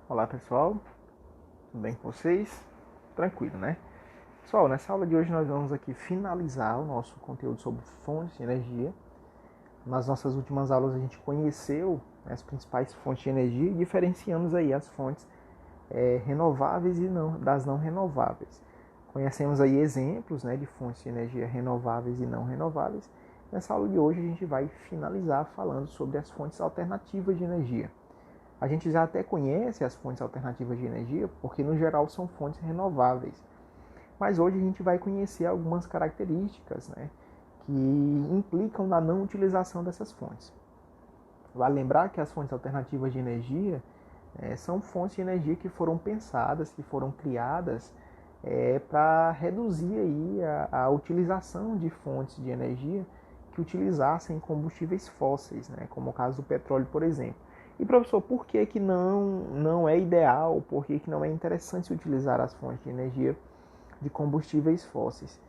Olá pessoal, tudo bem com vocês? Tranquilo, né? Pessoal, nessa aula de hoje nós vamos aqui finalizar o nosso conteúdo sobre fontes de energia. Nas nossas últimas aulas a gente conheceu as principais fontes de energia e diferenciamos aí as fontes renováveis e das não renováveis. Conhecemos aí exemplos, né, de fontes de energia renováveis e não renováveis. Nessa aula de hoje a gente vai finalizar falando sobre as fontes alternativas de energia. A gente já até conhece as fontes alternativas de energia, porque no geral são fontes renováveis. Mas hoje a gente vai conhecer algumas características, né, que implicam na não utilização dessas fontes. Vale lembrar que as fontes alternativas de energia são fontes de energia que foram pensadas, que foram criadas para reduzir aí a utilização de fontes de energia que utilizassem combustíveis fósseis, né, como o caso do petróleo, por exemplo. E professor, por que, que não é ideal, por que, que não é interessante se utilizar as fontes de energia de combustíveis fósseis?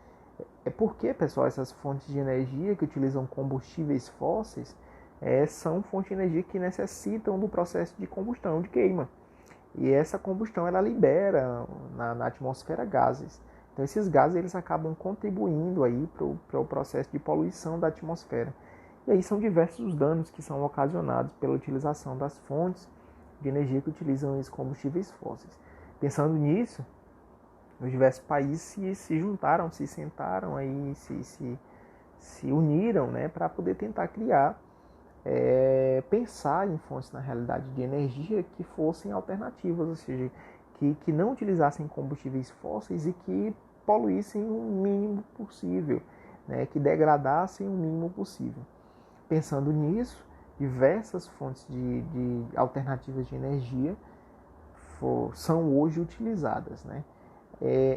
É porque, pessoal, essas fontes de energia que utilizam combustíveis fósseis são fontes de energia que necessitam do processo de combustão, de queima. E essa combustão ela libera na atmosfera gases. Então esses gases eles acabam contribuindo aí para o processo de poluição da atmosfera. E aí são diversos os danos que são ocasionados pela utilização das fontes de energia que utilizam esses combustíveis fósseis. Pensando nisso, os diversos países se juntaram, se sentaram aí, se uniram, né, para poder tentar criar, pensar em fontes na realidade de energia que fossem alternativas, ou seja, que não utilizassem combustíveis fósseis e que poluíssem o mínimo possível, né, que degradassem o mínimo possível. Pensando nisso, diversas fontes de alternativas de energia são hoje utilizadas, né?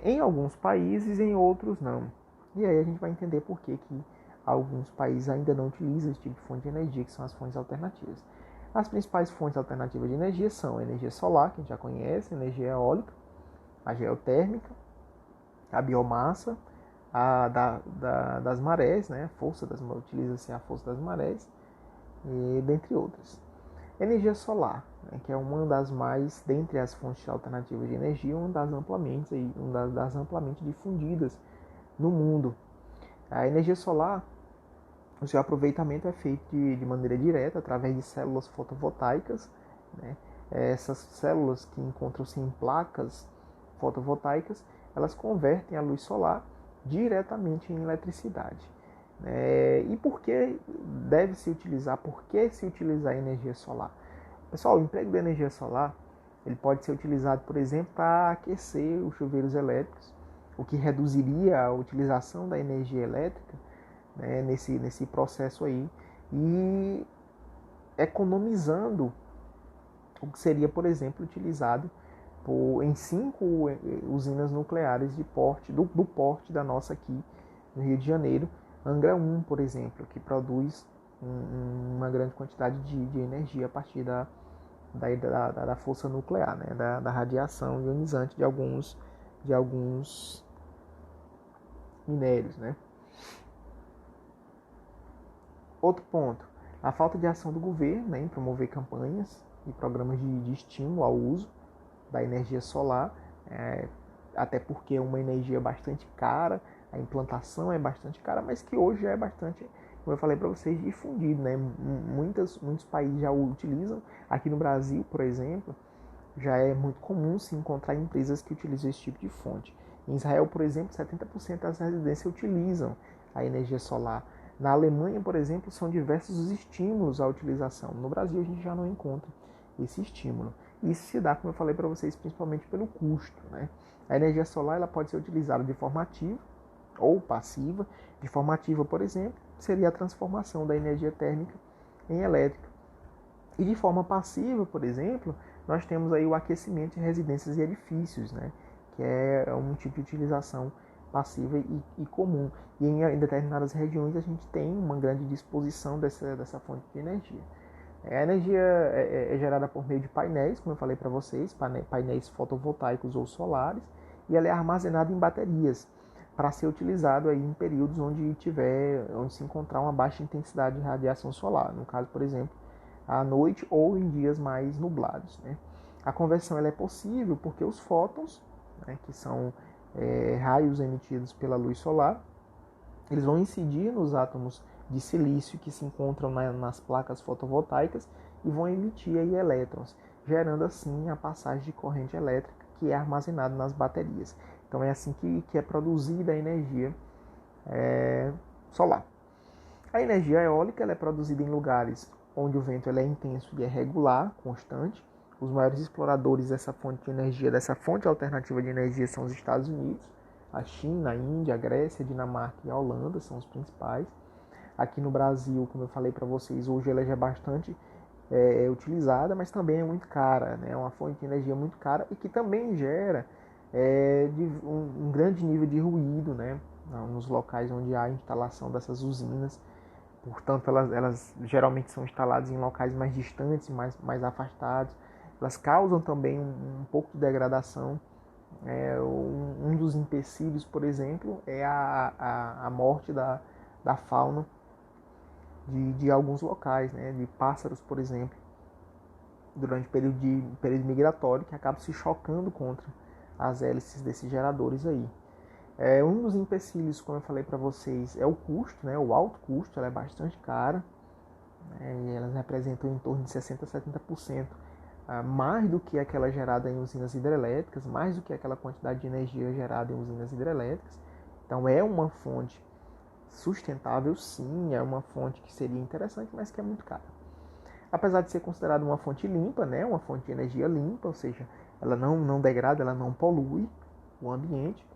Em alguns países, em outros não. E aí a gente vai entender por que alguns países ainda não utilizam esse tipo de fonte de energia, que são as fontes alternativas. As principais fontes alternativas de energia são a energia solar, que a gente já conhece, a energia eólica, a geotérmica, a biomassa, das marés, né? Utiliza-se a força das marés, e dentre outras. Energia solar, né, que é uma das mais, dentre as fontes alternativas de energia, uma das amplamente difundidas no mundo. A energia solar, o seu aproveitamento é feito de maneira direta através de células fotovoltaicas, né? Essas células que encontram-se em placas fotovoltaicas, elas convertem a luz solar diretamente em eletricidade. E por que deve se utilizar, por que se utilizar a energia solar? Pessoal, o emprego da energia solar ele pode ser utilizado, por exemplo, para aquecer os chuveiros elétricos, o que reduziria a utilização da energia elétrica, né, nesse processo aí, e economizando o que seria, por exemplo, utilizado em 5 usinas nucleares do porte da nossa aqui no Rio de Janeiro, Angra 1, por exemplo, que produz uma grande quantidade de energia a partir da força nuclear, né, da radiação ionizante de alguns minérios. Né? Outro ponto, a falta de ação do governo, né, em promover campanhas e programas de estímulo ao uso da energia solar, até porque é uma energia bastante cara, a implantação é bastante cara, mas que hoje já é bastante, como eu falei para vocês, difundido. Né? Muitos países já o utilizam. Aqui no Brasil, por exemplo, já é muito comum se encontrar empresas que utilizam esse tipo de fonte. Em Israel, por exemplo, 70% das residências utilizam a energia solar. Na Alemanha, por exemplo, são diversos os estímulos à utilização. No Brasil, a gente já não encontra esse estímulo. Isso se dá, como eu falei para vocês, principalmente pelo custo. Né? A energia solar ela pode ser utilizada de forma ativa ou passiva. De forma ativa, por exemplo, seria a transformação da energia térmica em elétrica. E de forma passiva, por exemplo, nós temos aí o aquecimento de residências e edifícios, né? Que é um tipo de utilização passiva e comum. E em determinadas regiões a gente tem uma grande disposição dessa fonte de energia. A energia é gerada por meio de painéis, como eu falei para vocês, painéis fotovoltaicos ou solares, e ela é armazenada em baterias para ser utilizado aí em períodos onde se encontrar uma baixa intensidade de radiação solar. No caso, por exemplo, à noite ou em dias mais nublados. Né? A conversão ela é possível porque os fótons, né, que são raios emitidos pela luz solar, eles vão incidir nos átomos de silício que se encontram nas placas fotovoltaicas e vão emitir aí elétrons, gerando assim a passagem de corrente elétrica que é armazenada nas baterias. Então é assim que é produzida a energia solar. A energia eólica ela é produzida em lugares onde o vento ele é intenso e é regular, constante. Os maiores exploradores dessa fonte de energia, dessa fonte alternativa de energia, são os Estados Unidos, a China, a Índia, a Grécia, a Dinamarca e a Holanda são os principais. Aqui no Brasil, como eu falei para vocês, hoje ela já é bastante utilizada, mas também é muito cara, né? É uma fonte de energia muito cara e que também gera um grande nível de ruído, né? Nos locais onde há instalação dessas usinas. Portanto, elas geralmente são instaladas em locais mais distantes, mais afastados. Elas causam também um pouco de degradação. Um dos empecilhos, por exemplo, é a morte da fauna de alguns locais, né? De pássaros, por exemplo, durante o período migratório, que acabam se chocando contra as hélices desses geradores aí. Um dos empecilhos, como eu falei para vocês, é o custo, né? O alto custo, ela é bastante cara, né? E elas representam em torno de 60% a 70% mais do que aquela gerada em usinas hidrelétricas, mais do que aquela quantidade de energia gerada em usinas hidrelétricas. Então é uma fonte sustentável, sim, é uma fonte que seria interessante, mas que é muito cara. Apesar de ser considerada uma fonte limpa, né? Uma fonte de energia limpa, ou seja, ela não degrada, ela não polui o ambiente,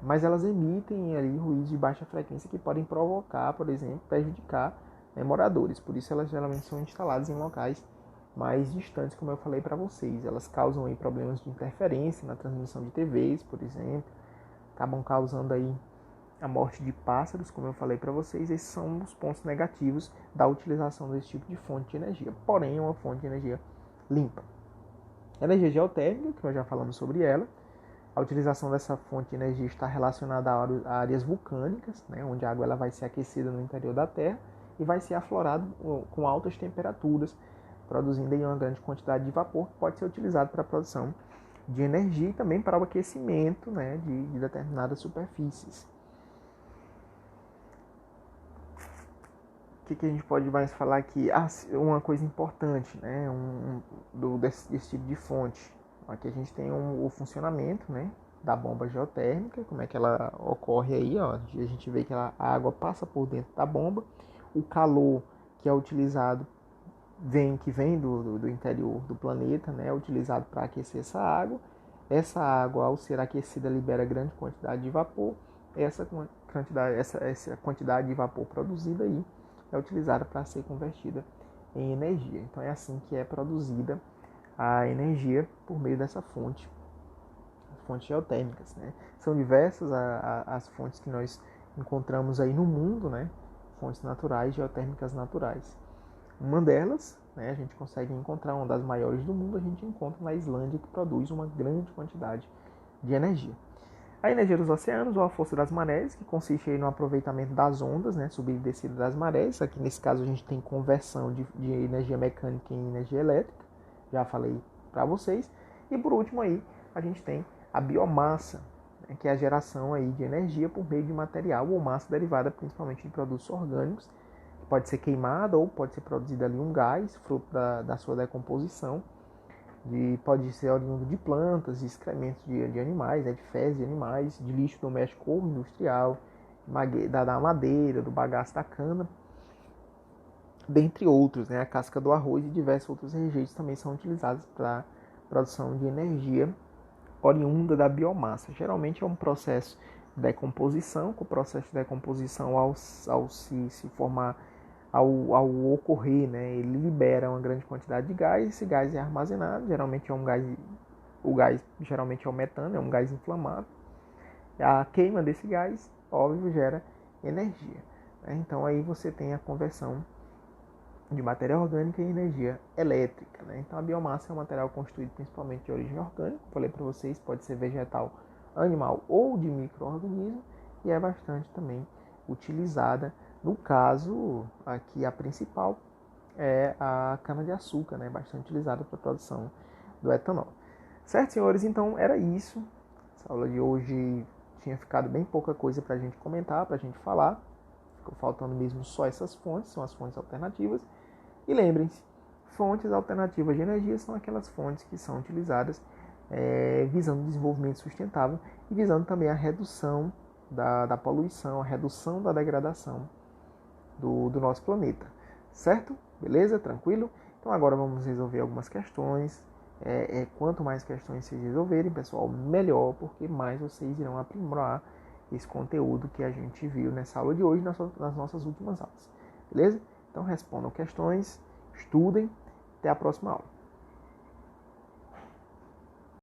mas elas emitem ali ruídos de baixa frequência que podem provocar, por exemplo, prejudicar moradores. Por isso elas geralmente são instaladas em locais mais distantes, como eu falei para vocês. Elas causam aí problemas de interferência na transmissão de TVs, por exemplo, acabam causando aí a morte de pássaros, como eu falei para vocês. Esses são os pontos negativos da utilização desse tipo de fonte de energia. Porém, é uma fonte de energia limpa. A energia geotérmica, que nós já falamos sobre ela, a utilização dessa fonte de energia está relacionada a áreas vulcânicas, né, onde a água ela vai ser aquecida no interior da Terra e vai ser aflorada com altas temperaturas, produzindo aí uma grande quantidade de vapor que pode ser utilizado para a produção de energia e também para o aquecimento, né, de determinadas superfícies. O que a gente pode mais falar aqui? Uma coisa importante, né, desse tipo de fonte. Aqui a gente tem o funcionamento, né, da bomba geotérmica, como é que ela ocorre aí, ó. A gente vê que a água passa por dentro da bomba, o calor que é utilizado que vem do interior do planeta, né, é utilizado para aquecer essa água. Essa água, ao ser aquecida, libera grande quantidade de vapor. Essa quantidade de vapor produzida aí é utilizada para ser convertida em energia. Então é assim que é produzida a energia por meio dessa fontes geotérmicas, né? São diversas as fontes que nós encontramos aí no mundo, né? Fontes naturais, geotérmicas naturais. Uma delas, né, a gente consegue encontrar, uma das maiores do mundo, a gente encontra na Islândia, que produz uma grande quantidade de energia. A energia dos oceanos, ou a força das marés, que consiste aí no aproveitamento das ondas, né, subida e descida das marés. Aqui nesse caso a gente tem conversão de energia mecânica em energia elétrica, já falei para vocês. E por último aí a gente tem a biomassa, né, que é a geração aí de energia por meio de material ou massa derivada principalmente de produtos orgânicos, que pode ser queimada ou pode ser produzido ali um gás, fruto da sua decomposição. Pode ser oriundo de plantas, de excrementos de animais, né, de fezes de animais, de lixo doméstico ou industrial, da madeira, do bagaço da cana, dentre outros. Né, a casca do arroz e diversos outros rejeitos também são utilizados para produção de energia oriunda da biomassa. Geralmente é um processo de decomposição, com o processo de decomposição ao se formar, ao ocorrer, né, ele libera uma grande quantidade de gás, esse gás é armazenado, geralmente é o gás geralmente é o metano, é um gás inflamável. A queima desse gás, óbvio, gera energia. Né? Então aí você tem a conversão de matéria orgânica em energia elétrica. Né? Então a biomassa é um material construído principalmente de origem orgânica, falei para vocês, pode ser vegetal, animal ou de micro-organismo, e é bastante também utilizada. No caso, aqui a principal é a cana-de-açúcar, né? Bastante utilizada para a produção do etanol. Certo, senhores? Então era isso. Essa aula de hoje tinha ficado bem pouca coisa para a gente comentar, para a gente falar. Ficou faltando mesmo só essas fontes, são as fontes alternativas. E lembrem-se, fontes alternativas de energia são aquelas fontes que são utilizadas visando o desenvolvimento sustentável e visando também a redução da poluição, a redução da degradação do nosso planeta. Certo? Beleza? Tranquilo? Então agora vamos resolver algumas questões. Quanto mais questões vocês resolverem, pessoal, melhor, porque mais vocês irão aprimorar esse conteúdo que a gente viu nessa aula de hoje, nas nossas últimas aulas. Beleza? Então respondam questões, estudem. Até a próxima aula.